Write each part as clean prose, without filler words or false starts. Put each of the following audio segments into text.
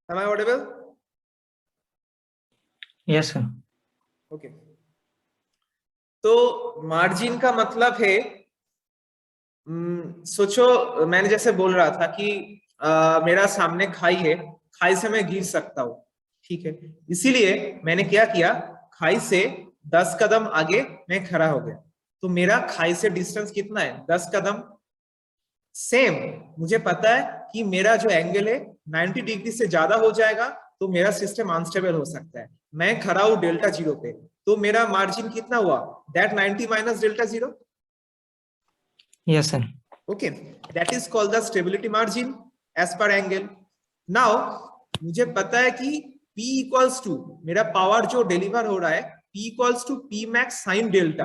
Am I audible? Yes sir. Okay. तो margin का मतलब है, सोचो मैंने जैसे बोल रहा था कि मेरा सामने खाई है, खाई से मैं गिर सकता हूँ, ठीक है। इसीलिए मैंने क्या किया, खाई से 10 कदम आगे मैं खड़ा हो गया। तो मेरा खाई से डिस्टेंस कितना है, 10 कदम। सेम मुझे पता है कि मेरा जो एंगल है 90 डिग्री से ज्यादा हो जाएगा तो मेरा सिस्टम अनस्टेबल हो सकता है। मैं खड़ा हूं डेल्टा जीरो पे, तो मेरा मार्जिन कितना हुआ, that 90 minus delta zero. Yes sir. Okay, that is called the stability margin as per angle. Now मुझे पता है कि P इक्वल्स टू मेरा पावर जो डिलीवर हो रहा है, P इक्वल्स टू P मैक्स साइन डेल्टा।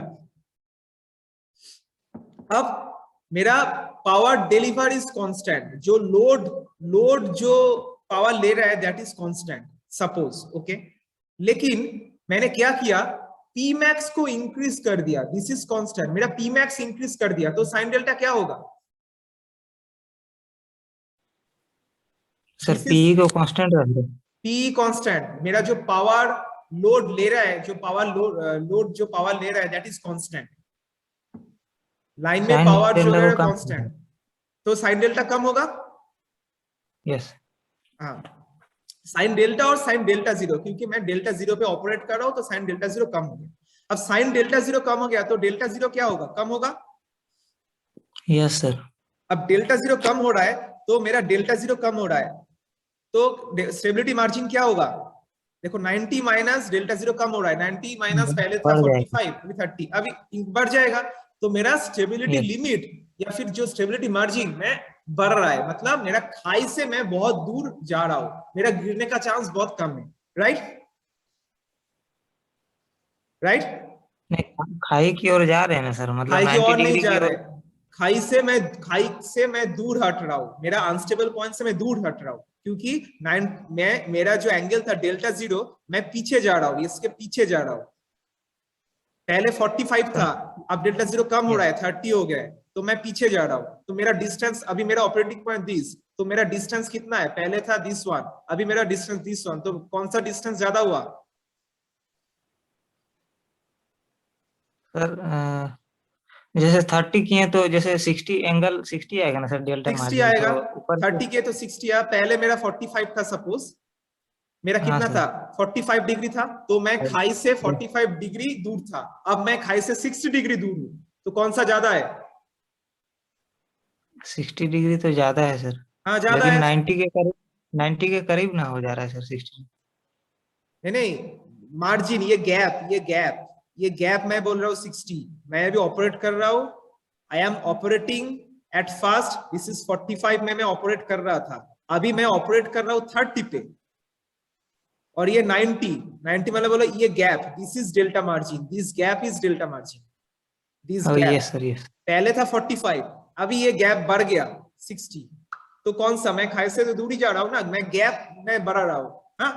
अब मेरा पावर डिलीवर इज कांस्टेंट, जो लोड जो पावर ले रहा है that is constant suppose, okay. लेकिन मैंने क्या किया, P मैक्स को इंक्रीज कर दिया, दिस इज कांस्टेंट, मेरा P मैक्स इंक्रीज कर दिया, तो साइन डेल्टा क्या होगा सर P को कांस्टेंट रख दो। P कांस्टेंट, मेरा जो पावर लोड ले रहा है, जो पावर लोड जो पावर ले रहा है दैट इज कांस्टेंट, लाइन में साइन पावर जो डेल्टा ले को रहा है कम। कांस्टेंट, तो साइन डेल्टा कम होगा। यस। हाँ, साइन डेल्टा और साइन डेल्टा जीरो, क्योंकि मैं डेल्टा जीरो पे ऑपरेट कर रहा हूं तो साइन डेल्टा जीरो कम हो गया। अब साइन डेल्टा जीरो कम हो गया तो डेल्टा जीरो क्या होगा, कम होगा। Yes sir. अब डेल्टा जीरो कम हो रहा है तो मेरा डेल्टा जीरो कम हो रहा है, तो स्टेबिलिटी मार्जिन क्या होगा, देखो 90 माइनस डेल्टा जीरो कम हो रहा है, 90 माइनस पहले था बढ़ जाएगा। 45 अभी 30, अभी बढ़ जाएगा। तो मेरा स्टेबिलिटी यस। लिमिट या फिर जो स्टेबिलिटी मार्जिन में बढ़ रहा है, मतलब मेरा खाई से मैं बहुत दूर जा रहा हूं, मेरा गिरने का चांस बहुत कम है, राइट राइट। नहीं, खाई की ओर जा रहे हैं ना सर, मतलब खाई की 90 ओर नहीं डिग्री जा की रहे, ओर। खाई से मैं दूर हट रहा हूँ, मेरा अनस्टेबल पॉइंट से मैं दूर हट रहा हूँ, क्योंकि मेरा जो एंगल था डेल्टा जीरो, मैं पीछे जा रहा हूँ, इसके पीछे जा रहा हूँ। पहले 45 था, अब डेल्टा जीरो कम हो रहा यस। है, 30 हो गया है, तो मैं पीछे जा रहा हूँ। तो मेरा डिस्टेंस, अभी मेरा ऑपरेटिंग पॉइंट दिस, तो मेरा डिस्टेंस कितना है, पहले था दिस वन, अभी मेरा डिस्टेंस दिस वन, तो कौन सा डिस्टेंस ज्यादा हुआ। सर जैसे 30 किए तो जैसे 60 एंगल 60 आएगा ना सर, डेल्टा 60 मार्जिन आएगा, तो ऊपर से। 30 के तो 60 आया, पहले मेरा 45 था सपोज, मेरा हाँ कितना सर। था 45 डिग्री था, तो मैं खाई से 45 डिग्री दूर था, अब मैं खाई से 60 डिग्री दूर हूं, तो कौन सा ज्यादा है। 60 डिग्री तो ज्यादा है सर, हाँ ज्यादा लेकिन है। 90 के करीब ना हो जा रहा है सर 60। नहीं नहीं, मार्जिन, ये गैप मैं बोल रहा हूँ 60, मैं अभी ऑपरेट कर रहा हूँ, I am operating eight fast, this is 45 में मैं ऑपरेट कर रहा था, अभी मैं ऑपरेट कर रहा हूँ 30 पे, और ये 90 मतलब बोलो ये gap, this is delta margin, this gap is delta margin, this oh gap. Yes sir, yes. पहले था 45, अभी ये गैप बढ़ गया 60, तो कौन सा, मैं खाई से तो दूर ही जा रहा हूँ ना, मैं गैप में बढ़ा रहा हूँ। हाँ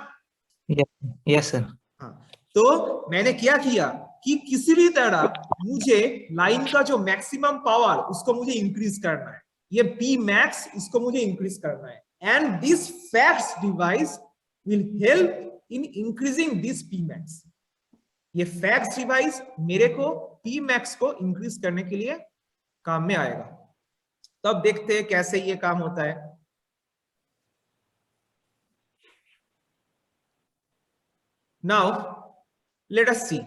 यस। Yes sir. हाँ, तो मैंने क्या किया कि किसी भी तरह मुझे लाइन का जो मैक्सिमम पावर उसको मुझे इंक्रीज करना है, ये P मैक्स इसको मुझे इंक्रीज करना है, and this fax device will help in increasing this P max. ये फैक्स डिवाइस मेरे को P मैक्स को इंक्रीज करने के लिए काम में आएगा। तो अब देखते हैं कैसे ये काम होता है। नाउ लेट अस सी,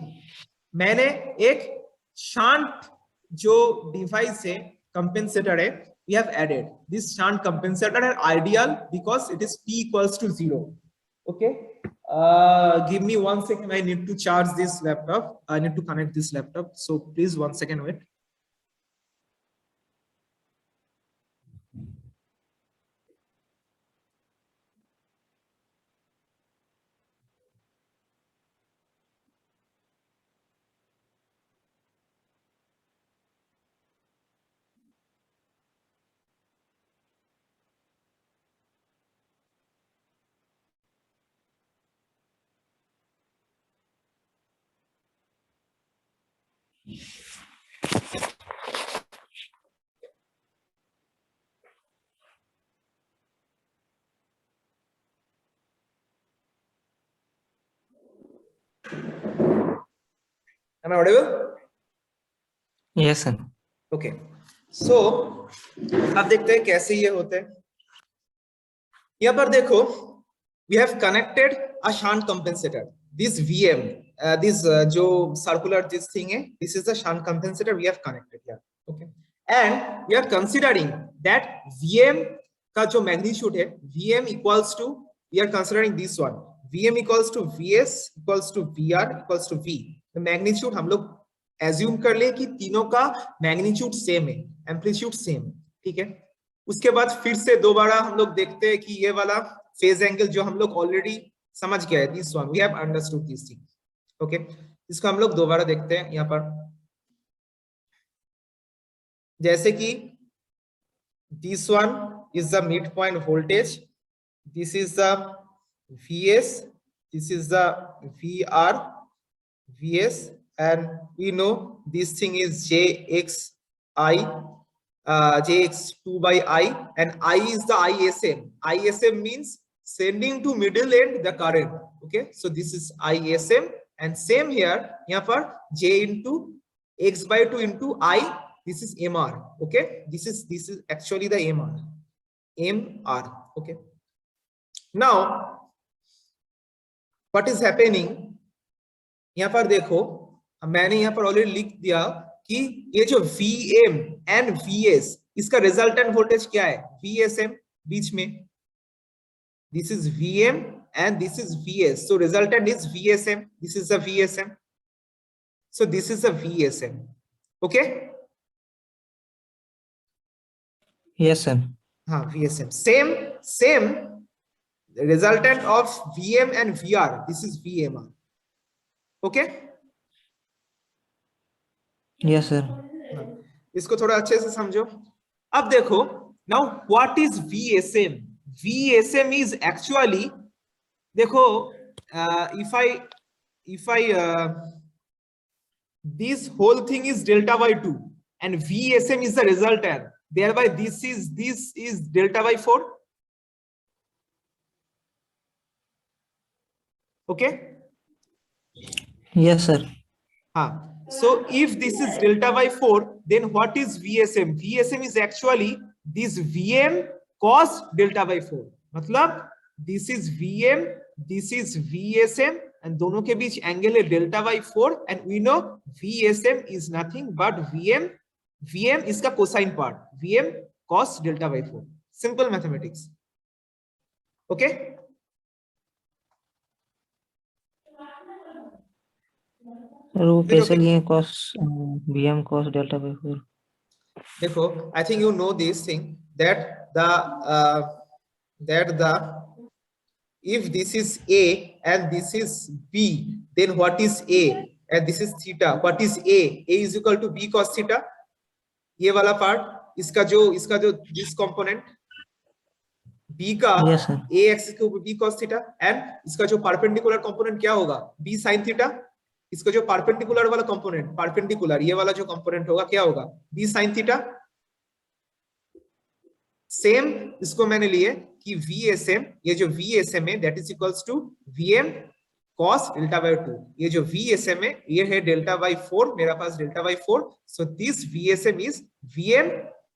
मैंने एक शांत जो डिवाइस है, कंपेंसेटर है, we have added this shunt compensator are ideal because it is P equals to 0. Okay, give me 1 second, I need to charge this laptop, I need to connect this laptop, so please 1 second wait. Am I audible? Yes sir. Okay. So अब देखते हैं कैसे ये होते हैं। यहाँ पर देखो, we have connected a shunt compensator. This VM, जो circular this thing है, this is the shunt compensator we have connected here. Okay. And we are considering that VM का जो magnitude है, VM equals to, we are considering this one, VM equals to VS equals to VR equals to V. The magnitude हम लोग assume कर ले कि तीनों का magnitude same है, amplitude same, ठीक है। उसके बाद फिर से दोबारा हम लोग देखते हैं कि ये वाला फेज एंगल जो हम लोग ऑलरेडी समझ गए, this one we have understood this thing. Okay, इसको हम लोग दोबारा देखते हैं। यहाँ पर जैसे कि this one is the mid point voltage, this is the VS, this is the VR, VS, and we know this thing is JXI, JX2 by I, and I is the ISM. ISM means sending to middle end the current. Okay, so this is ISM, and same here, यहाँ पर J into X by 2 into I, this is MR. Okay, this is actually the MR. Okay, now what is happening, यहाँ पर देखो, मैंने यहाँ पर already लिख दिया कि ये जो VM एंड VS, इसका रिजल्टेंट वोल्टेज क्या है, VSM बीच में, this is VM and this is VS, so resultant is VSM, this is the VSM, so this is the VSM. Okay, Yes sir. हाँ, VSM, same resultant of VM and VR, this is VMR. Okay, Yes sir. इसको थोड़ा अच्छे से समझो। अब देखो, now what is VSM? VSM is actually, देखो, if I this whole thing is delta by 2 and VSM is the resultant, thereby this is delta by 4. Okay, Yes sir. so if this is delta by 4, then what is VSM? VSM is actually this VM cos delta by 4, मतलब this is VM, this is VSM, and दोनों के बीच angle है delta by 4, and we know VSM is nothing but VM इसका cosine part, VM cos delta by 4, simple mathematics. Okay, वो कैसे लिए cos VM cos delta by 4? देखो, I think you know this thing that the if this is A and this is B, then what is A? And this is theta. What is A? A is equal to B cos theta. ये वाला part, इसका जो this component B का Yes sir. A axis के ऊपर B cos theta, and इसका जो perpendicular component क्या होगा, B sin theta. इसका जो परपेंडिकुलर वाला कंपोनेंट, परपेंडिकुलर ये वाला जो कंपोनेंट होगा क्या होगा, B sin theta. सेम इसको मैंने लिए कि VSM, ये जो VSM है that is equals to VM cos delta by 2, ये जो VSM है ये है डेल्टा बाय 4, मेरा पास delta by 4, so this VSM is VM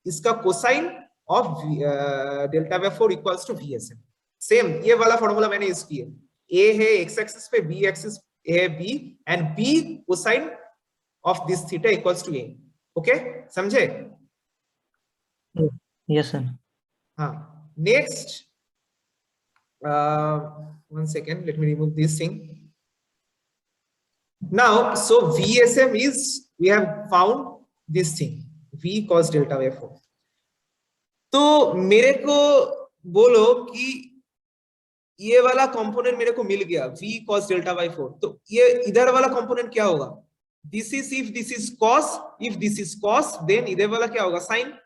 इसका cosine of delta by 4 equals to VSM। Same ये वाला फॉर्मूला मैंने यूज किया, A है x एक्सिस पे, B एक्सिस है B, and B cosine of this theta equals to A। Okay, समझे? Yes sir. हाँ, next, one second, let me remove this thing. Now, so VSM is, we have found this thing, V cos delta by 4. तो मेरे को बोलो कि ये वाला component मेरे को मिल गया V cos delta by 4, तो ये इधर वाला कंपोनेंट क्या होगा, this is, if this is cos, if this is cos, then इधर वाला क्या होगा, sin.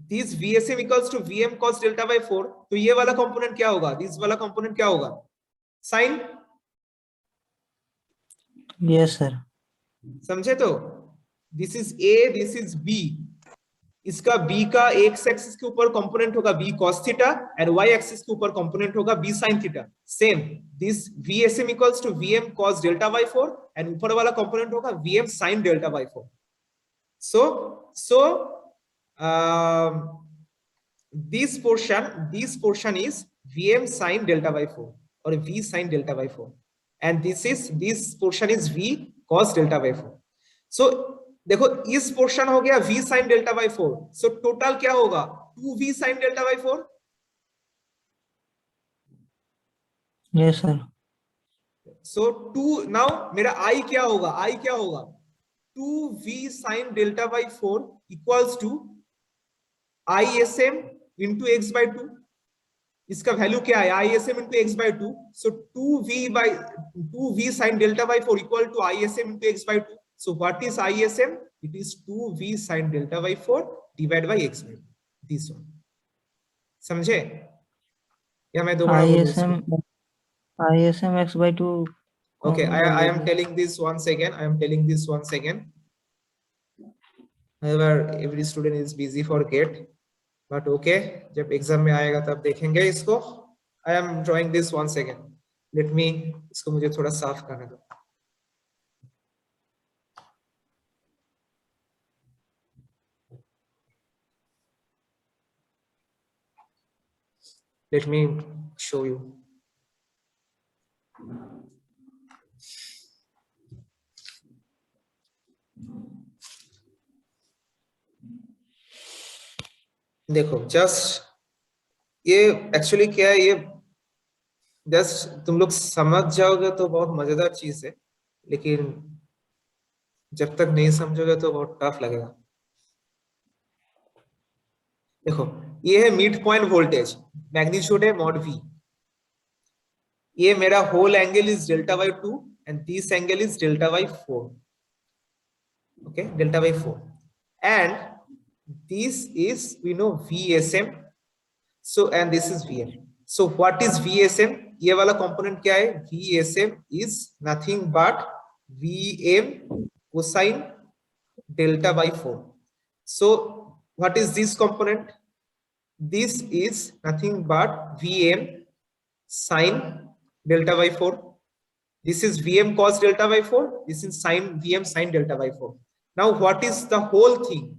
This VSM equals to VM cos delta by 4, तो ये वाला कंपोनेंट क्या होगा, दिस वाला कंपोनेंट क्या होगा, साइन। Yes sir. समझे? तो this is A, this is B, इसका b का x एक्सिस के ऊपर कंपोनेंट होगा b cos theta and y axis के ऊपर कंपोनेंट होगा b sin theta. Same this vsm equals to vm cos delta y4 and ऊपर वाला कंपोनेंट होगा vm sin delta y4। so this portion is vm sin delta by 4 or v sin delta by 4 and this portion is v cos delta by 4। so देखो इस portion हो गया v sin delta by 4, so total क्या होगा 2v sin delta by 4। Yes sir. so 2 now मेरा i क्या होगा 2v sin delta by 4 equals to ism into x by 2। इसका वैल्यू क्या है ism into x by 2, so 2v sin delta by 4 equal to ism into x by 2। so what is ism? It is 2v sin delta by 4 divided by x by 2, this one। समझे या मैं दोबारा बोलूं इसको? ism x by 2। okay, I am telling this once again, however every student is busy for GATE, but okay, जब exam में आएगा तब देखेंगे इसको। I am drawing this once again, let me इसको मुझे थोड़ा साफ करने दो। let me show you। देखो जस्ट ये एक्चुअली क्या है, ये जस्ट तुम लोग समझ जाओगे तो बहुत मजेदार चीज है, लेकिन जब तक नहीं समझोगे तो बहुत टफ लगेगा। देखो ये है मिड पॉइंट वोल्टेज, मैग्नीट्यूड है मॉड वी, ये मेरा whole angle is delta by 2 and this angle is delta by 4, okay delta by 4 and this is we know VSM, so and this is VM। so what is VSM? ये वाला component क्या है? VSM is nothing but VM cosine delta by 4। so what is this component? This is nothing but VM sin delta by 4, this is VM cos delta by 4, this is sin VM sin delta by 4। now what is the whole thing?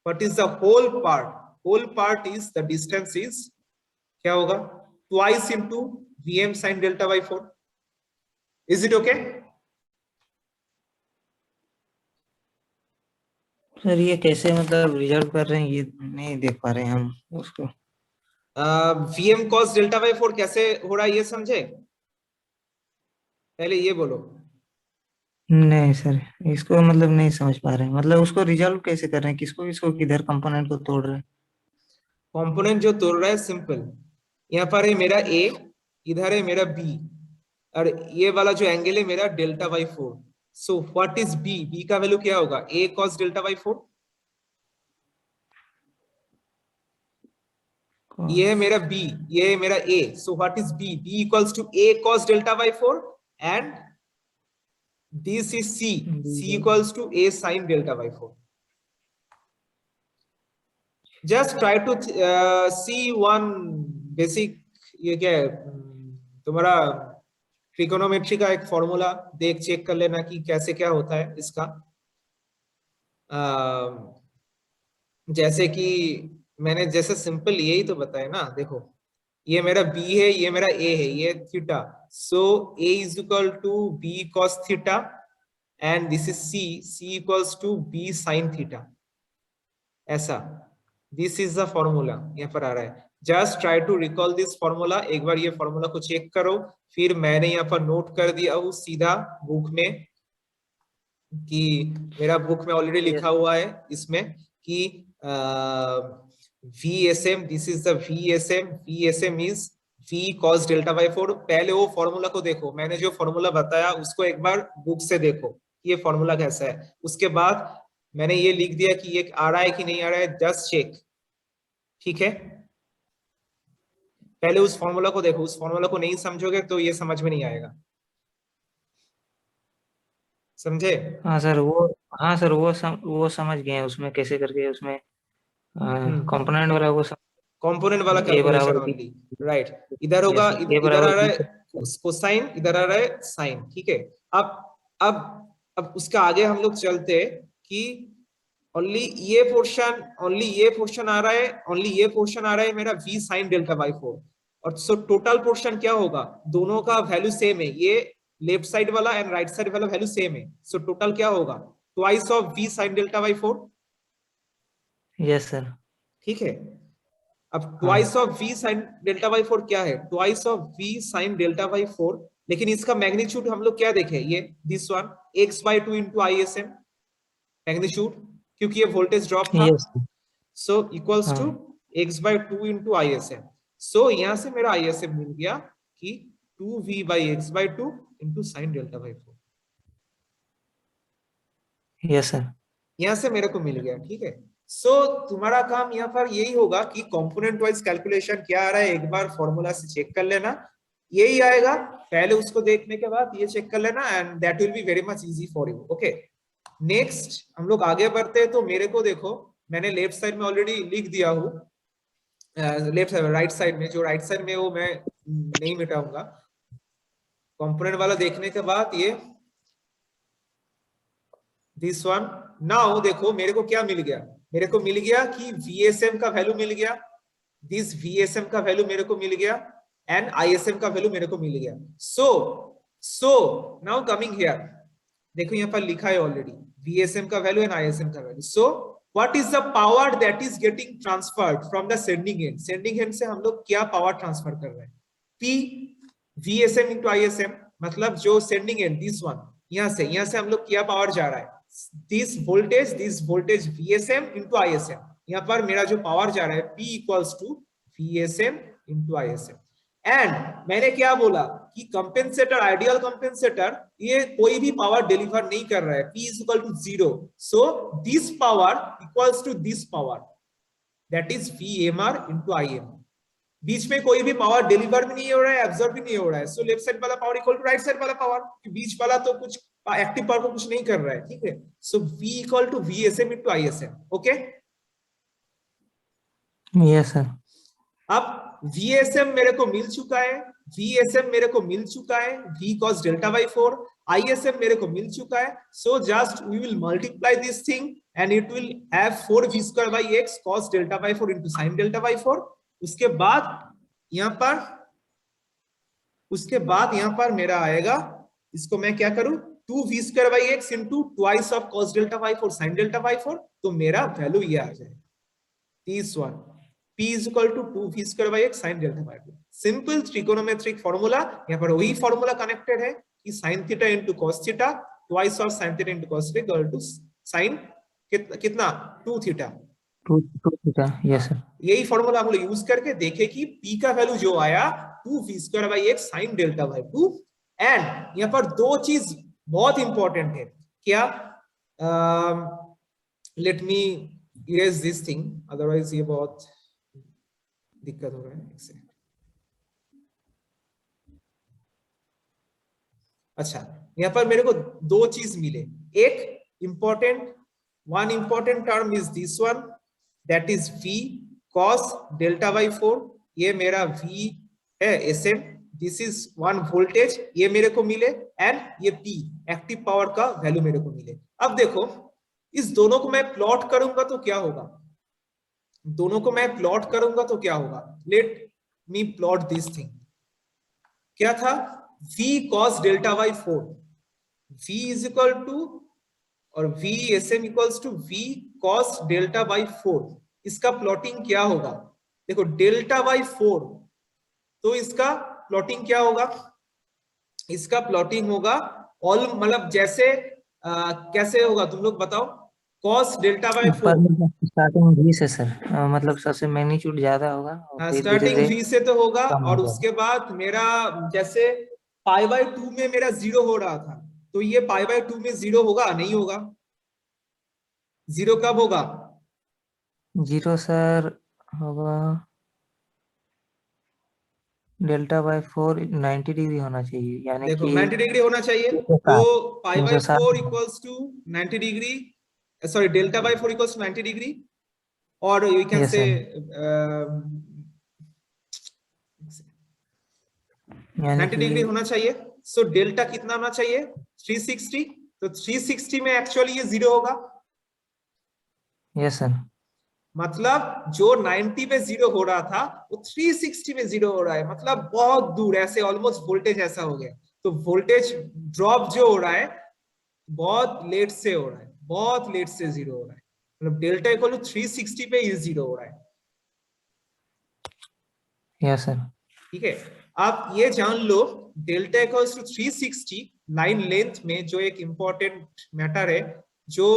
What is the whole part? Whole part is the distance is क्या होगा twice into Vm sin delta by 4। Is it okay? Sir ये कैसे मतलब result कर रहे हैं ये नहीं देख पा रहे हैं हम उसको। Vm cos delta by 4 कैसे हो रहा है ये समझे? पहले ये बोलो। नहीं सर इसको मतलब नहीं समझ पा रहे हैं, मतलब उसको रिजॉल्व कैसे कर रहे हैं, किसको किसको किधर कंपोनेंट को तोड़ रहे हैं। कंपोनेंट जो तोड़ रहा है सिंपल, यहाँ पर है मेरा a, इधर है मेरा b, और ये वाला जो एंगल है मेरा delta by 4। So what is b? b का वैल्यू क्या होगा a cos डेल्टा बाई 4। ये है मेरा b, ये है मेरा a, so what is b? b equals to a cos delta by 4 and this is c, c equals to a sin delta by 4। just try to see one basic, ये क्या है तुम्हारा ट्रिगोनोमेट्री का एक formula देख check कर लेना कि कैसे क्या होता है इसका। जैसे कि मैंने जैसे सिंपल यही तो बताया ना, देखो ये मेरा b है, ये मेरा a है, ये theta, so a is equal to b cos theta and this is c equals to b sin theta, ऐसा दिस इज द फॉर्मूला यहाँ पर आ रहा है। Just try to recall this formula, एक बार ये फॉर्मूला को चेक करो, फिर मैंने यहाँ पर नोट कर दिया हूँ सीधा बुक में, कि मेरा बुक में ऑलरेडी लिखा हुआ है इसमें कि VSM, this is the VSM is V cos delta by 4। पहले वो फॉर्मूला को देखो, मैंने जो फॉर्मूला बताया उसको एक बार बुक से देखो ये फॉर्मूला कैसा है, उसके बाद मैंने ये लिख दिया कि ये आ रहा है कि नहीं आ रहा है, जस्ट चेक, ठीक है। पहले उस फॉर्मूला को देखो, उस फॉर्मूला को नहीं समझोगे तो ये समझ में नहीं आएगा, समझे? हाँ सर वो समझ गए हैं उसमें कैसे करके उसमें कंपोनेंट वाला वो सब कंपोनेंट वाला ए कैलकुलेशन बराबर बी। Only, right. इधर होगा, यस, ए इधर आ बराबर रहा बी। है कोसाइन, इधर आ रहा है साइन, ठीक है। अब अब अब उसका आगे हम लोग चलते हैं कि ओनली ये पोर्शन, ओनली ये पोर्शन आ रहा है, ओनली ये पोर्शन आ रहा है मेरा v साइन डेल्टा बाई 4। और सो टोटल पोर्शन क्या होगा, दोनों का वैल्यू सेम है, ये लेफ्ट साइड वाला एंड राइट साइड वाला वैल्यू सेम है, सो टोटल क्या होगा, twice of v sign delta by 4। Yes sir. ठीक है। अब हाँ। Twice of v sign delta by 4 क्या है, twice of v sign delta by 4, लेकिन इसका मैग्नीट्यूड हम लोग क्या देखे, ये this one x by 2 into ISM magnitude, क्योंकि ये वोल्टेज ड्रॉप था, यस। सो इक्वल्स टू हाँ। x by 2 into ISM। सो यहां से मेरा ISM मिल गया कि 2v by x by 2 into sine delta by 4। Yes sir. यहां से मेरे को मिल गया, ठीक है। सो तुम्हारा काम यहाँ पर यही होगा कि कंपोनेंट वाइज कैलकुलेशन क्या आ रहा है एक बार फॉर्मूला से चेक कर लेना, यही आएगा, पहले उसको देखने के बाद ये चेक कर लेना and that will be very much easy for you. Okay, next हम लोग आगे बढ़ते हैं। तो मेरे को देखो, मैंने लेफ्ट साइड में ऑलरेडी लिख दिया हूँ, लेफ्ट साइड राइट साइड में, जो राइट साइड में वो मैं नहीं मिटाऊंगा। कंपोनेंट वाला देखने के बाद ये दिस वन, नाउ देखो मेरे को क्या मिल गया, मेरे को मिल गया कि VSM का वैल्यू मिल गया, दिस VSM का वैल्यू मेरे को मिल गया एंड ISM का वैल्यू मेरे को मिल गया। सो नाउ कमिंग हियर, देखो यहाँ पर लिखा है ऑलरेडी VSM का वैल्यू एंड ISM का value. So what is the power that is getting transferred from the sending end, sending end से हम लोग क्या पावर ट्रांसफर कर रहे हैं, P VSM इंटू ISM, मतलब जो सेंडिंग एंड दिस वन, यहाँ से हम लोग क्या पावर जा रहा है, this voltage VSM into ISM, यहाँ पर मेरा जो पावर जा रहा है P equals to VSM into ISM। And मैंने क्या बोला कि कंपेंसेटर, आइडियल कंपेंसेटर, ये कोई भी पावर डिलीवर नहीं कर रहा है, P is equal to 0, so this power equals to this power, that is VMR into IMR। बीच में कोई भी पावर डिलीवर भी नहीं हो रहा है, एब्जॉर्ब भी नहीं हो रहा है, सो लेफ्ट साइड वाला power equal to right side वाला पावर, बीच वाला तो कुछ एक्टिव पावर को कुछ नहीं कर रहा है, ठीक है। So V equal to VSM into ISM। Okay, yes sir. अब VSM मेरे को मिल चुका है, VSM मेरे को मिल चुका है, V cos delta by 4, ISM मेरे को मिल चुका है, so just we will multiply this thing and it will have 4v square by x cos delta by 4 into sine delta by 4। उसके बाद यहाँ पर मेरा आएगा, इसको मैं क्या करूं, 2v square by x into twice of cos delta by 4 sign delta by 4, तो मेरा वैल्यू ये आ जाएगा this one, P is equal to 2v square by x sin delta by 2। Simple trigonometric formula, यहाँ पर वही फॉर्मूला कनेक्टेड है कि sin theta into cos theta, twice of sin theta into cos theta equal to sin कितना 2 थीटा। Yes sir. यही formula हम लोग यूज करके देखे कि P का वैल्यू जो आया 2v square by x sin delta by 2। And यहाँ पर दो चीज बहुत इंपॉर्टेंट है, क्या, let me erase this thing, otherwise ये बहुत दिक्कत हो रहा है इससे। अच्छा, यहाँ पर मेरे को दो चीज मिले, एक one important term is this one, that is V cos delta by 4, ये मेरा V है SM, this is one voltage, ये मेरे को मिले, एंड ये P एक्टिव पावर का वैल्यू मेरे को मिले। अब देखो इस दोनों को मैं प्लॉट करूंगा तो क्या होगा, दोनों को मैं प्लॉट करूंगा तो क्या होगा, let me plot this thing. क्या था, V cos delta by 4, V is equal to, और VSM equals to V cos delta by 4, इसका प्लॉटिंग क्या होगा, देखो डेल्टा बाई 4, तो इसका प्लॉटिंग क्या होगा, इसका प्लॉटिंग होगा ऑल, मतलब जैसे कैसे होगा तुम लोग बताओ, cos delta by 4, starting V से सर, मतलब सबसे मैग्नीट्यूड ज्यादा होगा और फिर धीरे स्टार्टिंग धीरे V से तो होगा, कम हो और जाएगा। उसके बाद मेरा जैसे पाई बाई 2 में मेरा 0 हो रहा था, तो ये पाई बाई 2 में 0 होगा, नहीं होगा, 0 कब होगा, 0 सर होगा डेल्टा बाई 4 90 डिग्री होना चाहिए, यानी देखो कि 90 डिग्री होना चाहिए, तो 360 pi by 4 360। Equals to 90 degree, sorry delta by 4 equals to 90 degree, और यू कैन Yes, से sir. 90 डिग्री होना चाहिए। सो डेल्टा कितना होना चाहिए? 360। तो 360 में एक्चुअली ये 0 होगा, Yes, sir. मतलब जो 90 पे 0 हो रहा था वो 360 में 0 हो रहा है, मतलब बहुत दूर, ऐसे ऑलमोस्ट वोल्टेज ऐसा हो गया। तो वोल्टेज ड्रॉप जो हो रहा है बहुत लेट से हो रहा है, बहुत लेट से 0 हो रहा है, मतलब डेल्टा इक्वल टू 360 पे ये 0 हो रहा है। Yes, sir. ठीक है, आप ये जान लो delta equals to 360 line length में जो एक इंपॉर्टेंट मैटर है, जो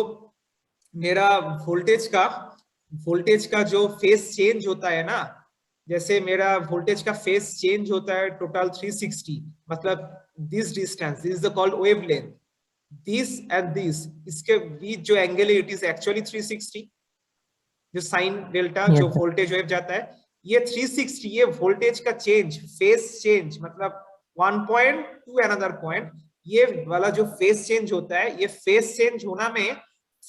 मेरा वोल्टेज का जो फेस चेंज होता है ना, जैसे मेरा वोल्टेज का फेस चेंज होता है टोटल 360, मतलब this distance, this is the called wavelength, this and this, इसके बीच जो एंगल है इट इज एक्चुअली 360, जो साइन डेल्टा Yes, जो sir. वोल्टेज वेव जाता है, ये 360, ये वोल्टेज का चेंज, फेस चेंज, मतलब 1 पॉइंट टू अनदर पॉइंट, ये वाला जो फेस चेंज होता है, ये फेस चेंज होना में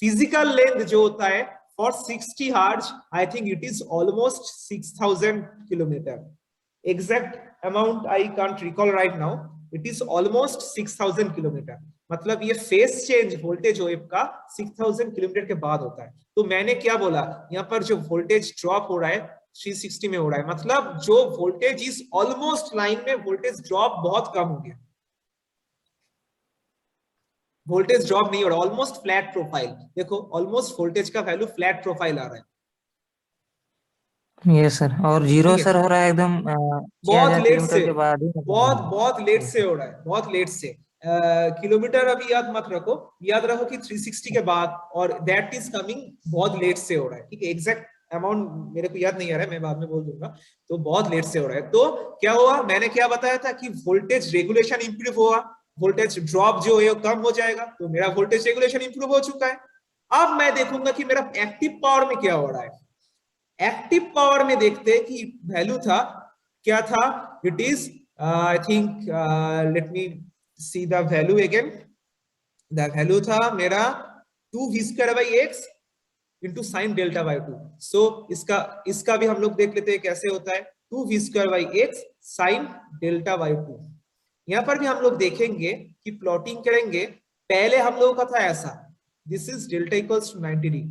फिजिकल लेंथ जो होता है for 60 hertz, I think it is almost 6000 kilometre. Exact amount I can't recall right now, it is almost 6000 kilometre, मतलब ये फेस चेंज वोल्टेज वेव का 6000 किलोमीटर के बाद होता है। तो मैंने क्या बोला, यहाँ पर जो वोल्टेज ड्रॉप हो रहा है 360 में हो रहा है, मतलब जो वोल्टेज इज ऑलमोस्ट लाइन में वोल्टेज ड्रॉप बहुत कम हो गया, वोल्टेज ड्रॉप नहीं हो रहा, ऑलमोस्ट फ्लैट प्रोफाइल। देखो ऑलमोस्ट वोल्टेज का वैल्यू फ्लैट प्रोफाइल आ रहा है। Yes, sir. और जीरो ठीक है, सर हो रहा है एकदम छह बहुत हजार लेट किलोमीटर से, के बाद ही मतलब बहुत हो रहा बहुत लेट है। Yes, से हो रहा है, बहुत लेट से। किलोमीटर अभी याद मत रखो, याद रखो कि 360 के बाद, और दैट इज कमिंग बहुत लेट से हो रहा है। ठीक है, एग्जैक्ट अमाउंट मेरे को याद नहीं आ रहा है, मैं बाद में बोल दूंगा। तो बहुत लेट से हो रहा है। तो क्या हुआ, मैंने क्या बताया था कि वोल्टेज रेगुलेशन इंप्रूव हुआ, वोल्टेज ड्रॉप जो है वो कम हो जाएगा, तो मेरा वोल्टेज रेगुलेशन इंप्रूव हो चुका है। अब मैं देखूंगा कि मेरा एक्टिव पावर में क्या हो रहा है। एक्टिव पावर में देखते हैं कि वैल्यू था, क्या था, it is I think, let me see the value again, the value था मेरा 2v²/x into sine delta by 2। सो इसका भी हम लोग देख लेते हैं कैसे होता है, 2v²/x साइन डेल्टा बाई 2। यहाँ पर भी हम लोग देखेंगे कि प्लॉटिंग करेंगे, पहले हम लोगों का था ऐसा, this is delta equals to 90 degree,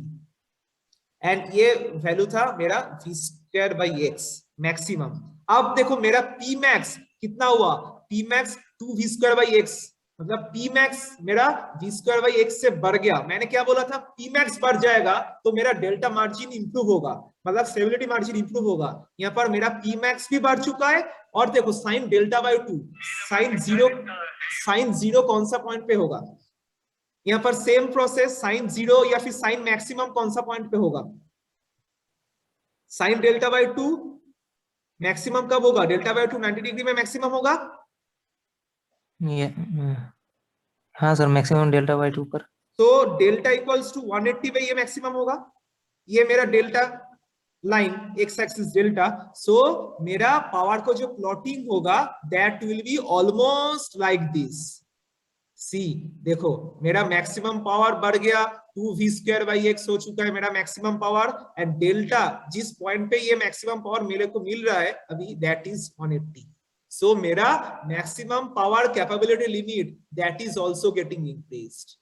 and ये वैल्यू था मेरा v²/x मैक्सिमम। अब देखो मेरा p मैक्स कितना हुआ, p मैक्स 2v²/x, मतलब p मैक्स मेरा v²/x से बढ़ गया। मैंने क्या बोला था, p मैक्स बढ़ जाएगा तो मेरा डेल्टा मार्जिन इंप्रूव होगा, मतलब स्टेबिलिटी मार्जिन इंप्रूव होगा। यहाँ पर मेरा p मैक्स भी बढ़ चुका है, और देखो sign delta by 2, sine zero कौन सा पॉइंट पे होगा, यहाँ पर सेम प्रोसेस, साइन जीरो या फिर साइन मैक्सिमम कौन सा पॉइंट पे होगा, साइन डेल्टा बाई 2 मैक्सिमम कब होगा, डेल्टा बाई 2 90 डिग्री में मैक्सिमम होगा। हाँ सर, मैक्सिमम डेल्टा बाई 2 पर। तो डेल्टा इक्वल्स टू 180 पे ये मैक्सिमम होगा, ये मेरा delta line, X axis delta. So मेरा पावर को जो प्लॉटिंग होगा that will be almost like this. See देखो मेरा मैक्सिमम पावर बढ़ गया, 2v²/x हो चुका है मेरा मैक्सिमम पावर, एंड डेल्टा जिस पॉइंट पे ये मैक्सिमम पावर मेरे को मिल रहा है अभी, दैट इज 180। सो मेरा maximum power capability limit that is also getting increased.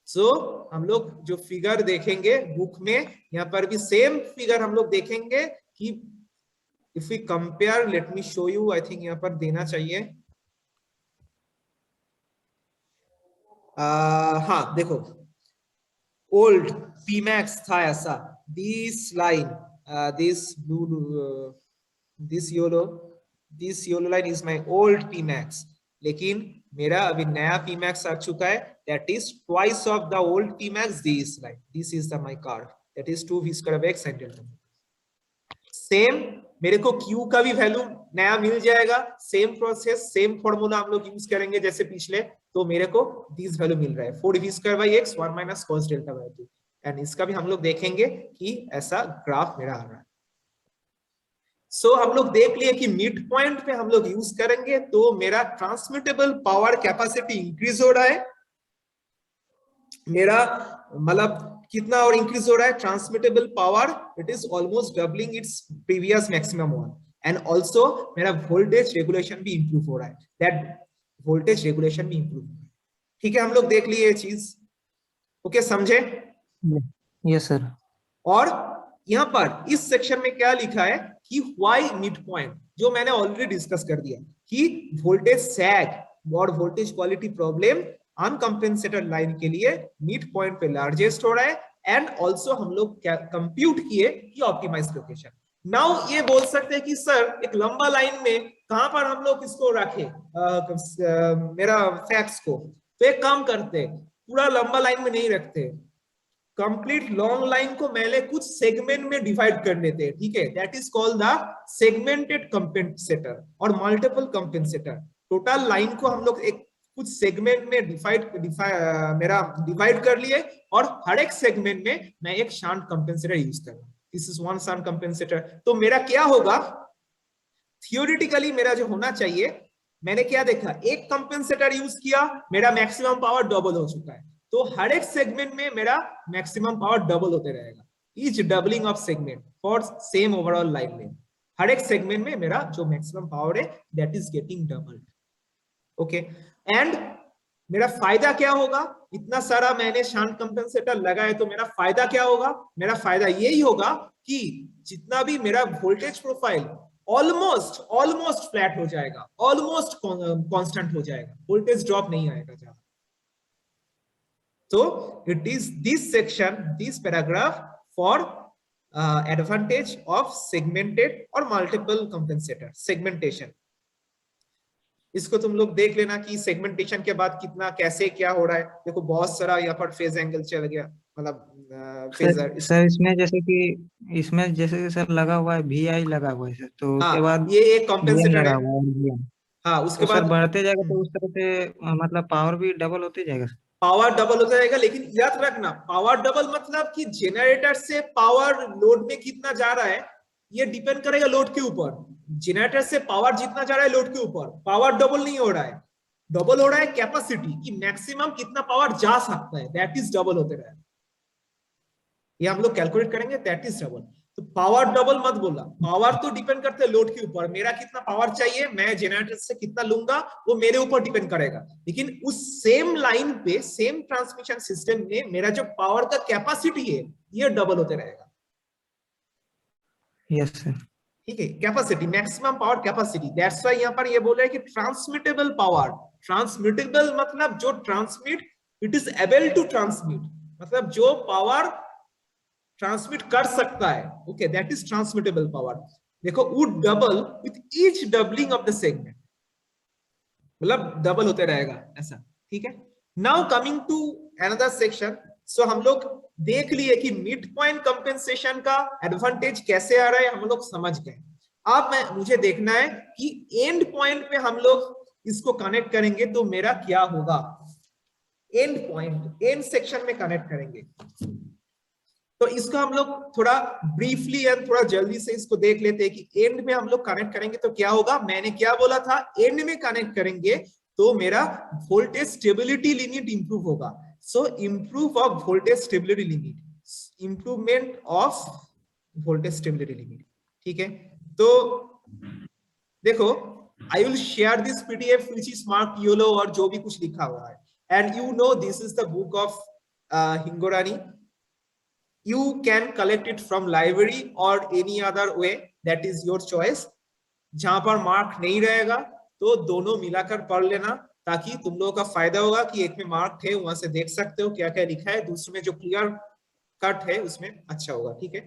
So हम लोग जो फिगर देखेंगे बुक में, यहाँ पर भी सेम फिगर हम लोग देखेंगे कि if we compare, let me show you, I think यहाँ पर देना चाहिए। हाँ देखो, ओल्ड Pmax था ऐसा, this line, this blue, this YOLO line is my old Pmax, लेकिन मेरा अभी नया Pmax आ चुका है, that is twice of the old Pmax, this line, this is the my card, that is 2v²/x sin delta। Same मेरे को Q का भी वैल्यू नया मिल जाएगा, सेम प्रोसेस, सेम फॉर्मूला हम लोग यूज करेंगे जैसे पिछले। तो मेरे को दिस वैल्यू मिल रहा है 4v²/x 1 minus cos delta by 2, and इसका भी हम लोग देखेंगे कि ऐसा ग्राफ मेरा आ रहा है। सो हम लोग देख लिए कि मिड पॉइंट पे हम लोग यूज करेंगे तो मेरा ट्रांसमिटेबल पावर कैपेसिटी इंक्रीज हो रहा है, मेरा मतलब कितना और इंक्रीज हो रहा है transmittable power, it is almost doubling its previous maximum one, and also मेरा वोल्टेज रेगुलेशन भी इंप्रूव हो रहा है, दैट वोल्टेज रेगुलेशन भी इंप्रूव हो रहा है। ठीक है, हम लोग देख लिए ये चीज, ओके, समझे? Yes sir. और यहाँ पर इस सेक्शन में क्या लिखा है कि व्हाई मिड पॉइंट, जो मैंने ऑलरेडी डिस्कस कर दिया कि वोल्टेज सैग और वोल्टेज क्वालिटी प्रॉब्लम अनकंपेंसेटेड लाइन के लिए मिड पॉइंट पे लार्जेस्ट हो रहा है, एंड ऑल्सो हम लोग क्या कंप्यूट किए कि ऑप्टिमाइज लोकेशन। नाउ ये बोल सकते हैं कि सर एक लंबा लाइन में कहां पर हम लोग इसको रखे मेरा फैक्ट्स को, तो एक काम करते पूरा लंबा लाइन में नहीं रखते, कंप्लीट लॉन्ग लाइन को मैंने कुछ सेगमेंट में डिवाइड कर लेते हैं, ठीक है, that is called the segmented compensator और मल्टीपल कंपेंसेटर। टोटल लाइन को हम लोग एक कुछ सेगमेंट में डिवाइड कर लिए, और हर एक सेगमेंट में मैं एक शंट कंपेंसेटर यूज कर रहा हूं, this is one shunt compensator. तो मेरा क्या होगा, थियोरेटिकली मेरा जो होना चाहिए, मैंने क्या देखा, एक कंपेंसेटर यूज किया, मेरा मैक्सिमम पावर डबल हो चुका है, तो हर एक सेगमेंट में मेरा मैक्सिमम पावर डबल होते रहेगा, each doubling of segment for same overall line में, हर एक सेगमेंट में मेरा जो मैक्सिमम पावर है that is getting doubled, okay. And मेरा फायदा क्या होगा, इतना सारा मैंने शंट कंपेंसेटर लगाए तो मेरा फायदा क्या होगा, मेरा फायदा यही होगा कि जितना भी मेरा वोल्टेज प्रोफाइल ऑलमोस्ट फ्लैट हो जाएगा, ऑलमोस्ट कांस्टेंट हो जाएगा, वोल्टेज ड्रॉप नहीं आएगा ज्यादा। So it is this section, this paragraph for advantage of segmented or multiple compensator segmentation। इसको तुम लोग देख लेना कि सेगमेंटेशन के बाद कितना कैसे क्या हो रहा है। देखो बहुत सारा यहाँ पर फेज एंगल चल गया, मतलब फेजर। सर इसमें जैसे कि इसमें जैसे कि सर लगा हुआ है VI लगा हुआ है सर, तो उसके हाँ, बाद ये एक VM कॉम्पेंसेटर लगा है। हुआ है VM। हाँ, उसके तो सर बाद बढ़ते जाएगा तो उस तरह से मतलब पावर भी डबल होते जाएगा सर। पावर डबल होता रहेगा, लेकिन याद रखना पावर डबल मतलब कि जनरेटर से पावर लोड में कितना जा रहा है ये डिपेंड करेगा लोड के ऊपर। जनरेटर से पावर जितना जा रहा है लोड के ऊपर, पावर डबल नहीं हो रहा है, डबल हो रहा है कैपेसिटी कि मैक्सिमम कितना पावर जा सकता है, दैट इज डबल होते रहा है, ये हम लोग कैलकुलेट करेंगे, दैट इज डबल। तो पावर डबल मत बोला, पावर तो डिपेंड करते हैं लोड के ऊपर, मेरा कितना पावर चाहिए, मैं जनरेटर से कितना लूंगा वो मेरे ऊपर डिपेंड करेगा, लेकिन उस सेम लाइन पे सेम ट्रांसमिशन सिस्टम में मेरा जो पावर का कैपेसिटी है ये डबल होते रहेगा। Yes sir. ठीक है, capacity, maximum power capacity, that's why यहाँ पर ये बोल रहे हैं कि ट्रांसमिटेबल पावर। ट्रांसमिटेबल मतलब जो transmit, it is able to transmit, मतलब जो पावर ट्रांसमिट कर सकता है, okay, that is transmittable power. देखो would double with each doubling of the segment, मतलब डबल होते रहेगा ऐसा, ठीक है। Now coming to another section, so हम लोग देख लिए कि मिड पॉइंट कंपेंसेशन का एडवांटेज कैसे आ रहा है, हम लोग समझ गए। अब मुझे देखना है कि एंड पॉइंट पे हम लोग इसको कनेक्ट करेंगे तो मेरा क्या होगा, एंड पॉइंट एंड सेक्शन में कनेक्ट करेंगे, तो इसको हम लोग थोड़ा ब्रीफली एंड थोड़ा जल्दी से इसको देख लेते हैं कि एंड में हम लोग कनेक्ट करेंगे तो क्या होगा। मैंने क्या बोला था, एंड में कनेक्ट करेंगे तो मेरा वोल्टेज स्टेबिलिटी लिमिट इंप्रूव होगा। So improve of voltage stability limit, improvement of voltage stability limit, ठीक है। तो देखो I will share this PDF which is marked yellow और जो भी कुछ लिखा हुआ है, and you know this is the book of Hingorani. You can collect it from library or any other way, that is your choice। जहां पर mark नहीं रहेगा तो दोनों मिलाकर पढ़ लेना, ताकि तुम लोगों का फायदा होगा कि एक में मार्क है वहां से देख सकते हो क्या क्या लिखा है, दूसरे में जो क्लियर कट है उसमें अच्छा होगा, ठीक है।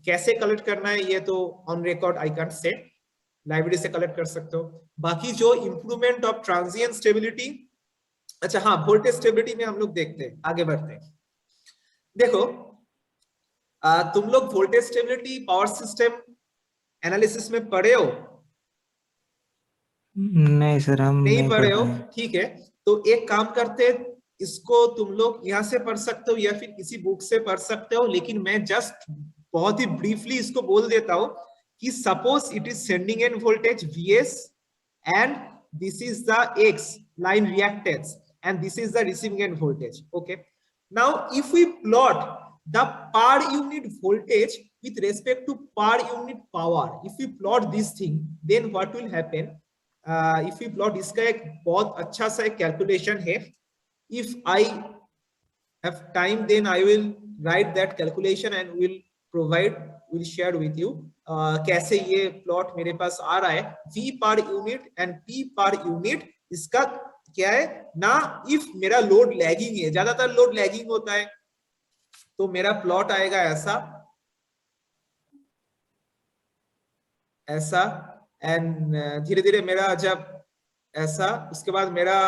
कैसे कलेक्ट करना है ये तो ऑन रिकॉर्ड आई कैंट से, लाइब्रेरी से कलेक्ट कर सकते हो। बाकी जो इंप्रूवमेंट ऑफ ट्रांजिएंट स्टेबिलिटी, अच्छा हाँ, वोल्टेज स्टेबिलिटी में हम लोग देखते हैं, आगे बढ़ते हैं। देखो तुम लोग voltage stability power system analysis में पढ़े हो? नहीं सर, हम नहीं नहीं पढ़े पढ़ हो, पाए हैं। ठीक है। तो एक काम करते, इसको तुम लोग यहाँ से पढ़ सकते हो या फिर किसी बुक से पढ़ सकते हो, लेकिन मैं जस्ट बहुत ही ब्रीफली इसको बोल देता हूँ कि suppose it is sending an voltage Vs and this is the X line reactance and this is the receiving end voltage, okay। Now if we plot the per unit voltage with respect to per unit power. If we plot this thing, then what will happen? If we plot, इसका एक बहुत अच्छा सा एक calculation है. If I have time, then I will write that calculation and will share with you कैसे ये plot मेरे पास आ रहा है. V per unit and P per unit, इसका क्या है ना, इफ मेरा लोड लैगिंग है, ज्यादातर लोड लैगिंग होता है, तो मेरा प्लॉट आएगा ऐसा ऐसा, एंड धीरे धीरे मेरा जब ऐसा, उसके बाद मेरा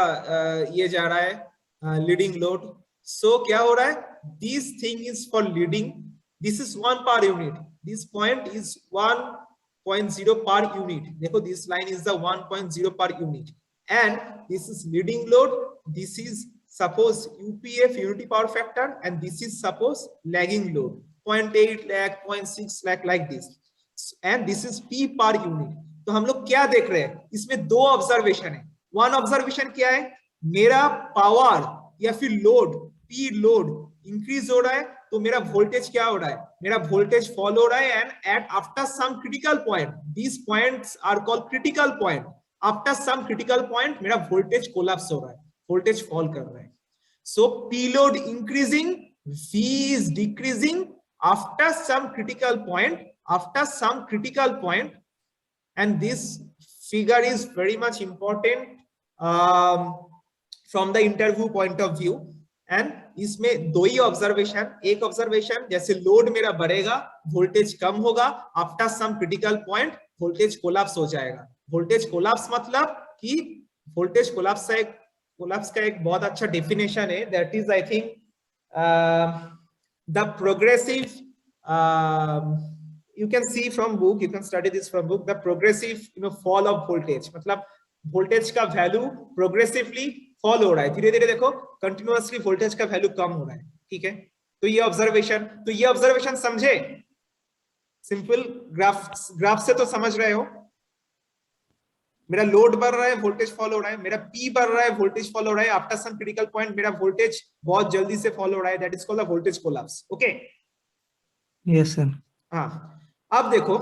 ये जा रहा है लीडिंग लोड. सो क्या हो रहा है, this thing is for leading, this is 1 per unit, this point is 1.0 per unit. देखो this line is the 1.0 per unit, and this is leading load, this is suppose UPF, unity power factor, and this is suppose lagging load 0.8 lakh, 0.6 lakh, like this, and this is P per unit. तो हम लोग क्या देख रहे हैं, इसमें दो observation है. वन ऑब्जर्वेशन क्या है, मेरा पावर या फिर लोड P लोड इंक्रीज हो रहा है, तो मेरा वोल्टेज क्या हो रहा है, मेरा वोल्टेज फॉल हो रहा है, and at after some critical point, these points are called critical point, after some critical point मेरा वोल्टेज कोलैप्स हो रहा है, वोल्टेज फॉल कर रहा है. So P load increasing, V is decreasing after some critical point, and this figure is very much important from the interview point of view. And इसमें दो ही ऑब्जर्वेशन, एक ऑब्जर्वेशन जैसे लोड मेरा बढ़ेगा, वोल्टेज कम होगा, after some critical point voltage collapse हो जाएगा. वोल्टेज कोलैप्स मतलब कि वोल्टेज कोलैप्स का एक बहुत अच्छा डेफिनेशन है, that is I think the progressive, you can see from book, you can study this from book, the progressive fall of voltage. मतलब वोल्टेज का वैल्यू प्रोग्रेसिवली फॉल हो रहा है, धीरे धीरे देखो कंटिन्यूअसली वोल्टेज का वैल्यू कम हो रहा है. ठीक है, तो ये ऑब्जर्वेशन समझे, सिंपल ग्राफ से तो समझ रहे हो. मेरा लोड बढ़ रहा है, वोल्टेज फॉल हो रहा है, मेरा P बढ़ रहा है, वोल्टेज फॉल हो रहा है, आफ्टर सम क्रिटिकल पॉइंट मेरा वोल्टेज बहुत जल्दी से फॉल हो रहा है, that is called the voltage collapse. Okay, yes sir. हाँ, अब देखो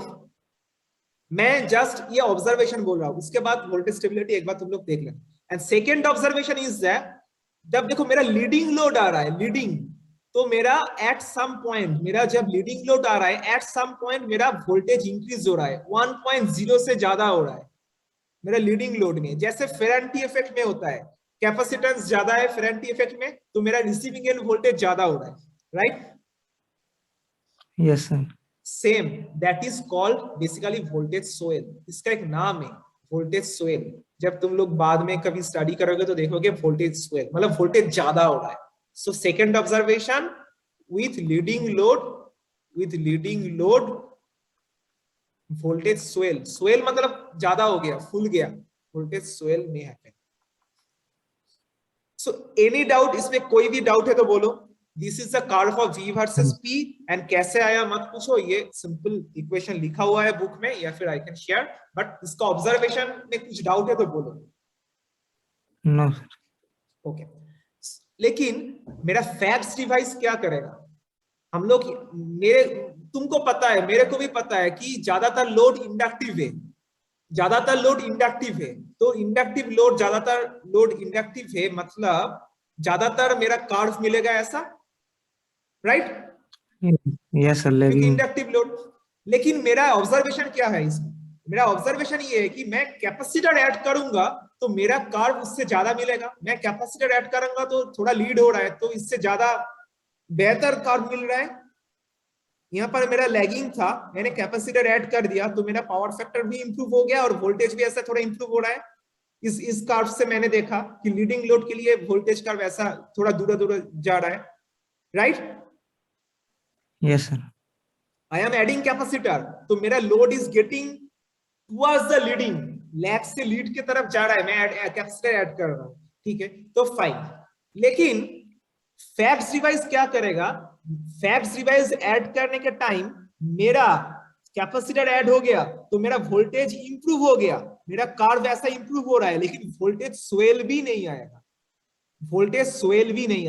मैं जस्ट ये ऑब्जर्वेशन बोल रहा हूं, उसके बाद वोल्टेज स्टेबिलिटी एक बार तुम लोग देख लेना. And second observation is that जब देखो मेरा लीडिंग लोड आ रहा है, लीडिंग, तो मेरा एट सम पॉइंट, मेरा जब लीडिंग लोड आ रहा है, एट सम पॉइंट मेरा वोल्टेज इंक्रीज हो रहा है, 1.0 से ज्यादा हो रहा है मेरा लीडिंग लोड में. जैसे फेरेंटी इफेक्ट में होता है, कैपेसिटेंस ज्यादा है फेरेंटी इफेक्ट में, तो मेरा रिसीविंग एंड वोल्टेज ज्यादा हो रहा है, right? Yes sir. Same, that is called basically voltage swell. इसका एक नाम है वोल्टेज सोएल. जब तुम लोग बाद में कभी स्टडी करोगे तो देखोगे वोल्टेज सोएल मतलब वोल्टेज ज्यादा हो रहा है. So second observation, with leading load voltage swell मतलब ज्यादा हो गया, फुल गया, वोल्टेज सोएल में हैपन. सो एनी डाउट, इसमें कोई भी डाउट है तो बोलो. This is the curve of V versus P, and कैसे आया मत पूछो, ये सिंपल इक्वेशन लिखा हुआ है बुक में, या फिर आई कैन शेयर, बट इसका ऑब्जर्वेशन में कुछ डाउट है तो बोलो. No sir. ओके, लेकिन मेरा फैक्स डिवाइस क्या करेगा, हम लोग तुमको पता है, मेरे को भी पता है कि ज्यादातर लोड इंडक्टिव है, तो इंडक्टिव लोड, ज्यादातर लोड इंडक्टिव है, मतलब ज्यादातर मेरा कर्व मिलेगा ऐसा, right? Yes sir. Inductive load. लेकिन मेरा ऑब्जर्वेशन क्या है इसमें, मेरा ऑब्जर्वेशन ये है कि मैं कैपेसिटर ऐड करूंगा तो मेरा कर्व उससे ज्यादा मिलेगा, मैं कैपेसिटर ऐड करूंगा तो थोड़ा लीड हो रहा है, तो इससे ज्यादा बेहतर कर्व मिल रहा है. यहाँ पर मेरा लैगिंग था, मैंने कैपेसिटर ऐड कर दिया तो मेरा पावर फैक्टर भी इंप्रूव हो गया और वोल्टेज भी ऐसा थोड़ा इंप्रूव हो रहा है. इस कर्व से मैंने देखा कि लीडिंग लोड के लिए वोल्टेज कर्व ऐसा थोड़ा दूर जा रहा है, right? Yes sir. I am adding capacitor, तो मेरा load is getting towards the leading, lag से लीड की तरफ जा रहा है, मैं कैपेसिटर ऐड कर रहा हूं. ठीक है, तो फाइन. लेकिन फैक्स डिवाइस क्या करेगा, फैक्स डिवाइस ऐड करने के टाइम मेरा कैपेसिटर ऐड हो गया तो मेरा वोल्टेज इंप्रूव हो गया, मेरा कर्व ऐसा इंप्रूव हो रहा है, लेकिन वोल्टेज स्वेल भी नहीं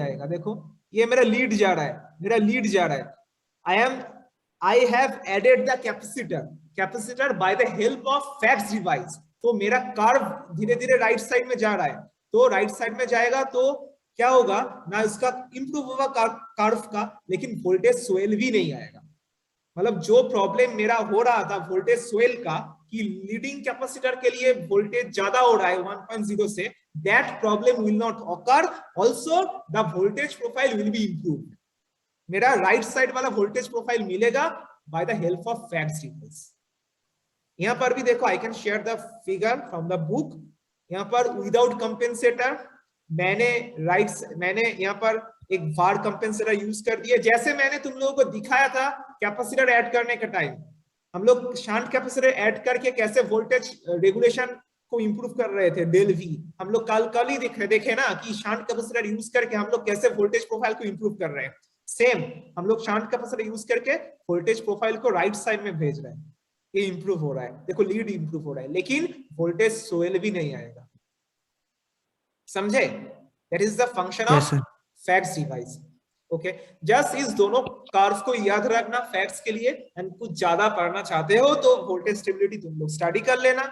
आएगा, देखो ये मेरा लीड जा रहा है, मेरा लीड जा रहा है। I have added the capacitor by the help of FACTS device. तो मेरा कर्व धीरे धीरे राइट साइड में जा रहा है, तो राइट साइड में जाएगा तो क्या होगा ना, इसका इंप्रूव होगा कर्व का, लेकिन वोल्टेज स्वेल भी नहीं आएगा। मतलब जो प्रॉब्लम मेरा हो रहा था वोल्टेज स्वेल का, कि लीडिंग कैपेसिटर के लिए वोल्टेज ज्यादा हो रहा है 1.0 से, that problem will not occur, also the voltage profile will be improved. मेरा राइट साइड वाला वोल्टेज प्रोफाइल मिलेगा bye the help of FACTS device. यहां पर भी देखो, I can share the figure from the book. यहां पर विदाउट कंपेंसेटर मैंने यहां पर एक वार कंपेंसेटर यूज कर दिया, जैसे मैंने तुम लोगों को दिखाया था कैपेसिटर ऐड करने का टाइम। हम लोग शंट कैपेसिटर ऐड करके कैसे वोल्टेज रेगुलेशन को इंप्रूव कर रहे थे, डेल वी। हम लोग कल ही देखे ना कि शंट कैपेसिटर यूज करके हम लोग कैसे वोल्टेज प्रोफाइल को इंप्रूव कर रहे हैं। सेम हम लोग शंट कैपेसिटर यूज करके वोल्टेज प्रोफाइल को राइट साइड में भेज रहे हैं। ये इंप्रूव हो रहा है, देखो लीड इंप्रूव हो रहा है, लेकिन वोल्टेज स्वेल भी नहीं आएगा। समझे? That is the function yes of sir. Fax device. Okay, just इस दोनों कर्व को याद रखना फैक्स के लिए। एंड कुछ ज्यादा पढ़ना चाहते हो तो वोल्टेज स्टेबिलिटी तुम लोग स्टडी कर लेना,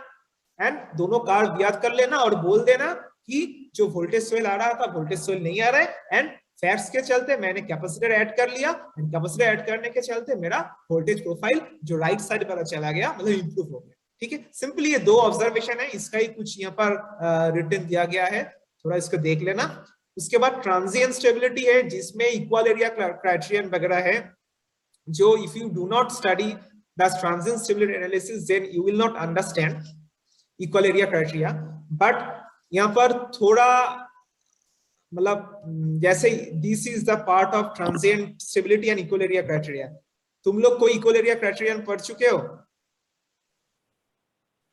एंड दोनों कर्व याद कर लेना और बोल देना कि जो वोल्टेज स्वेल आ रहा था वोल्टेज स्वेल नहीं आ रहा है, एंड फैक्स के चलते मैंने कैपेसिटर ऐड कर लिया, एंड कैपेसिटर ऐड करने के चलते मेरा वोल्टेज प्रोफाइल जो राइट साइड पर चला गया, मतलब इंप्रूव हो गया। ठीक है, सिंपली ये दो ऑब्जर्वेशन है, इसका ही कुछ यहाँ पर रिटर्न दिया गया है, थोड़ा इसको देख लेना। उसके बाद ट्रांजिएंट स्टेबिलिटी है, जिसमें इक्वल एरिया क्राइटेरियन वगैरह है, जो if you do not study the transient stability analysis then you will not understand equal area criteria. But यहाँ पर थोड़ा मतलब जैसे this is the part of transient stability and equal area criteria. तुम लोग कोई इक्वल एरिया क्राइटेरियन पढ़ चुके हो?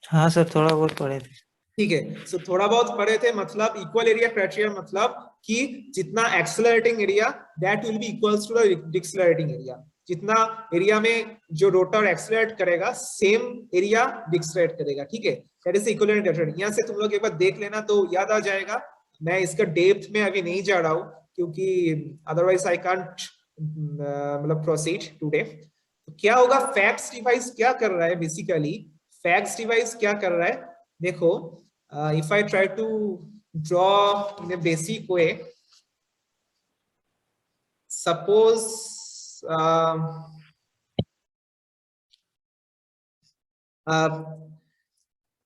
हाँ सर, थोड़ा बहुत पढ़े थे। ठीक है, सो थोड़ा बहुत पढ़े थे, मतलब इक्वल एरिया क्राइटेरिया मतलब कि जितना accelerating area that will be equals to the decelerating area. जितना एरिया में जो रोटर एक्सेलरेट करेगा सेम एरिया डिक्सेलरेट करेगा। ठीक है, that is equal area criteria. यहाँ से तुम लोग एक बार देख लेना तो याद आ जाएगा। मैं इसका डेप्थ में अभी नहीं जा रहा हूँ क्योंकि अदरवाइज आई कांट मतलब प्रोसीड टुडे। तो क्या होगा, फैक्स डिवाइस क्या कर रहा है बेसिकली, फैक्स डिवाइस क्या कर रहा है देखो। if I try to draw in a basic way, suppose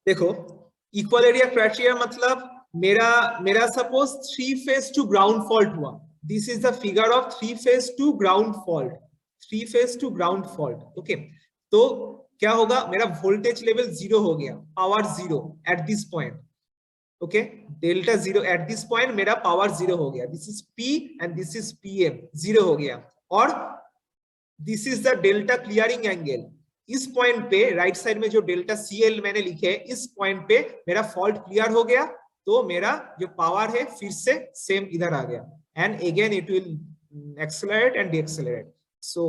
देखो इक्वल एरिया क्राइटेरिया मतलब मेरा suppose 3 phase to ground fault हुआ। This is the figure of 3 phase to ground fault, 3 phase to ground fault. Okay, तो क्या होगा, मेरा voltage level 0 हो गया, power 0 at this point. Okay, delta 0 at this point मेरा पावर 0 हो गया। This is P and this is PM, 0 हो गया। और this is the delta clearing angle. इस पॉइंट पे राइट साइड में जो डेल्टा CL मैंने लिखे है, इस पॉइंट पे मेरा फॉल्ट क्लियर हो गया, तो मेरा जो पावर है फिर से सेम इधर आ गया, and again it will accelerate and decelerate. So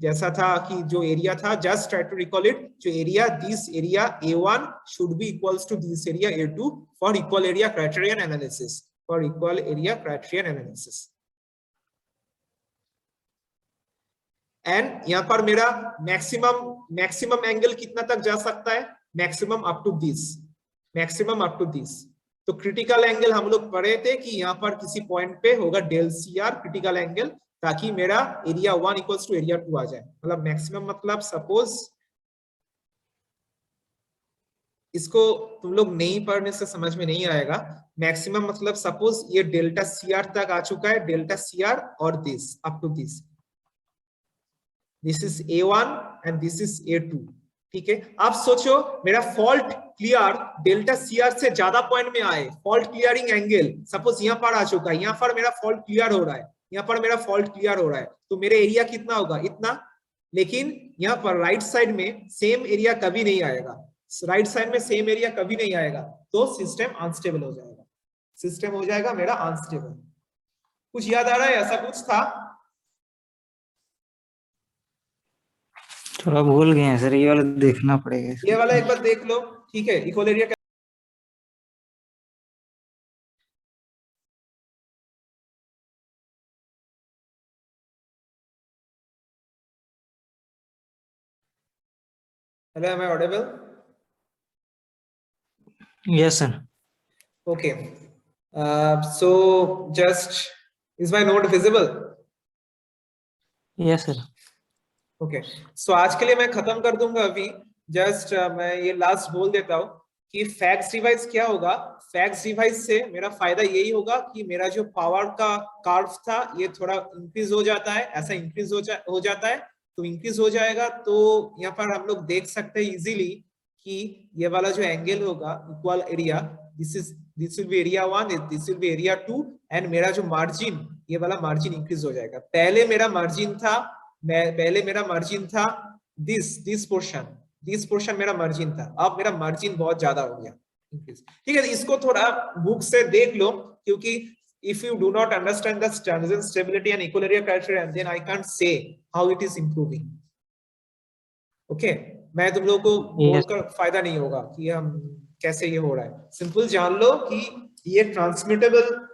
जैसा था कि जो एरिया था, just try to recall it, जो area this area A1 should be equals to this area A2 for equal area criterion analysis, for equal area criterion analysis. And यहाँ पर मेरा maximum angle कितना तक जा सकता है, maximum up to this, maximum up to this. तो critical angle हम लोग पढ़े थे कि यहाँ पर किसी पॉइंट पे होगा डेल CR क्रिटिकल एंगल, ताकि मेरा एरिया 1 इक्वल्स टू एरिया 2 आ जाए। मतलब मैक्सिमम मतलब सपोज, इसको तुम लोग नहीं पढ़ने से समझ में नहीं आएगा। मैक्सिमम मतलब सपोज ये डेल्टा CR तक आ चुका है, डेल्टा CR और this up to this, this is A1 and this is A2। ठीक है, आप सोचो मेरा फॉल्ट क्लियर डेल्टा CR से ज्यादा पॉइंट में आए, फॉल्ट क्लियरिंग एंगल सपोज यहाँ पर आ चुका है, यहाँ पर मेरा फॉल्ट क्लियर हो रहा है, यहाँ पर मेरा फॉल्ट क्लियर हो रहा है, तो मेरे एरिया कितना होगा, इतना। लेकिन यहाँ पर राइट साइड में सेम एरिया कभी नहीं आएगा, राइट साइड में सेम एरिया कभी नहीं आएगा, तो सिस्टम अनस्टेबल हो जाएगा, सिस्टम हो जाएगा मेरा अनस्टेबल। कुछ याद आ रहा है, ऐसा कुछ था? थोड़ा भूल गए हैं सर, ये वाला देखना पड़ेगा ये इसको। वाला एक बार देख लो। ठीक है, equal area Hello, am I audible? Yes, sir. Okay. So just is my note visible? Yes, sir. Okay so आज के लिए मैं खत्म कर दूंगा अभी। जस्ट मैं ये लास्ट बोल देता हूँ कि फैक्स डिवाइस क्या होगा। फैक्स डिवाइस से मेरा फायदा यही होगा कि मेरा जो पावर का कर्व था ये थोड़ा इंक्रीज हो जाता है, ऐसा इंक्रीज हो जाता है। तो इंक्रीज हो जाएगा तो यहाँ पर हम लोग देख सकते हैं इजीली कि ये वाला जो एंगल होगा equal area, this will be area 1, this will be area 2 and मेरा जो मार्जिन, ये वाला मार्जिन इंक्रीज हो जाएगा। पहले मेरा मार्जिन था दिस पोर्शन मेरा मार्जिन था, अब मेरा मार्जिन बहुत ज्यादा हो गया इंक्रीज। ठीक है, इसको थोड़ा बुक से देख लो, क्योंकि if you do not understand the transition stability and equilibrium criteria, then I can't say how it is improving. Okay मैं तुम लोगों को बोलकर फायदा नहीं होगा कि हम कैसे ये हो रहा है। सिंपल जान लो कि ये ट्रांसमिटेबल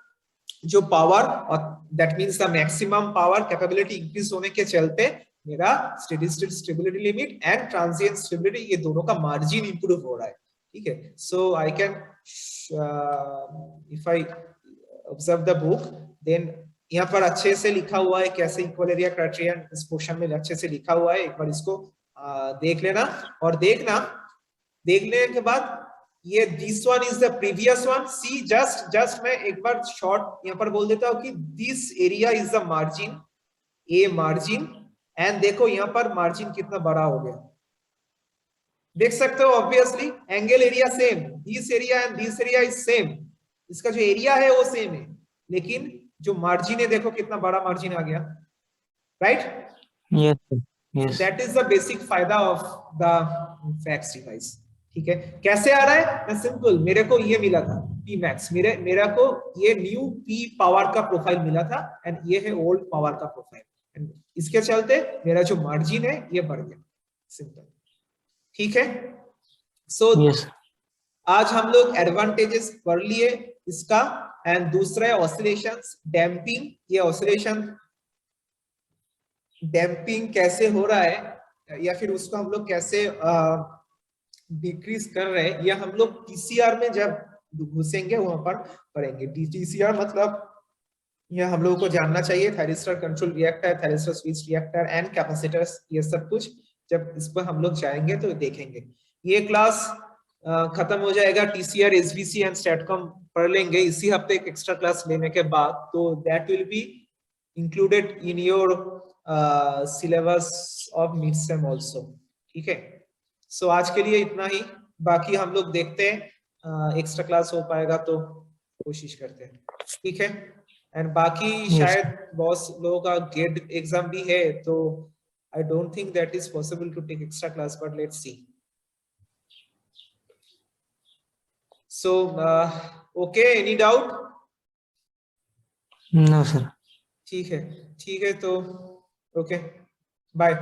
जो पावर और that means the maximum power capability increase होने के चलते मेरा steady state stability limit and transient stability ये दोनों का मार्जिन इंप्रूव हो रहा है। ठीक है, so I can if I observe the book then यहाँ पर अच्छे से लिखा हुआ है कैसे इक्वलिब्रियम क्राइटेरियन इस पोर्शन में अच्छे से लिखा हुआ है। एक बार इसको देख लेना और देखने के बाद ये this one is the previous one. See just मैं एक बार शॉर्ट यहाँ पर बोल देता हूँ कि this area is the margin, a margin, and देखो यहाँ पर मार्जिन कितना बड़ा हो गया, देख सकते हो। Obviously angle area same, this area and this area is same, इसका जो एरिया है वो सेम है, लेकिन जो मार्जिन है देखो कितना बड़ा मार्जिन आ गया, right? Yes yes. That is the basic फायदा ऑफ द फैक्स डिवाइस। ठीक है, कैसे आ रहा है ना, सिंपल, मेरे को ये मिला था पी मैक्स, मेरा को ये न्यू पी पावर का प्रोफाइल मिला था एंड ये है ओल्ड पावर का प्रोफाइल, एंड इसके चलते मेरा जो मार्जिन है ये बढ़ गया, सिंपल। ठीक है, सो यस आज हम लोग एडवांटेजेस पढ़ लिए इसका, एंड दूसरा है ऑसिलेशंस, डैम्पिंग। ये ऑसिलेशन डैम्पिंग कैसे हो रहा है या फिर उसको हम लोग कैसे डिक्रीज कर रहे हैं, या हम लोग टीसीआर में जब घुसेंगे वहां पर पढ़ेंगे। टीसीआर मतलब यह हम लोगों को जानना चाहिए, thyristor control reactor, thyristor switch reactor and capacitors, ये सब कुछ जब इस पर हम लोग जाएंगे तो देखेंगे। ये क्लास खत्म हो जाएगा, टीसीआर एसबीसी एंड स्टैटकॉम पढ़ लेंगे इसी हफ्ते एक एक्स्ट्रा क्लास लेने के बाद, तो that will be included in your syllabus of mid sem also. ठीक है, सो आज के लिए इतना ही, बाकी हम लोग देखते हैं एक्स्ट्रा क्लास हो पाएगा तो कोशिश करते हैं। ठीक है, एंड बाकी शायद बहुत लोगों का गेट एग्जाम भी है, तो I don't think that is possible to take extra class, but let's see. So okay, any doubt? No sir. ठीक है तो ओके, बाय।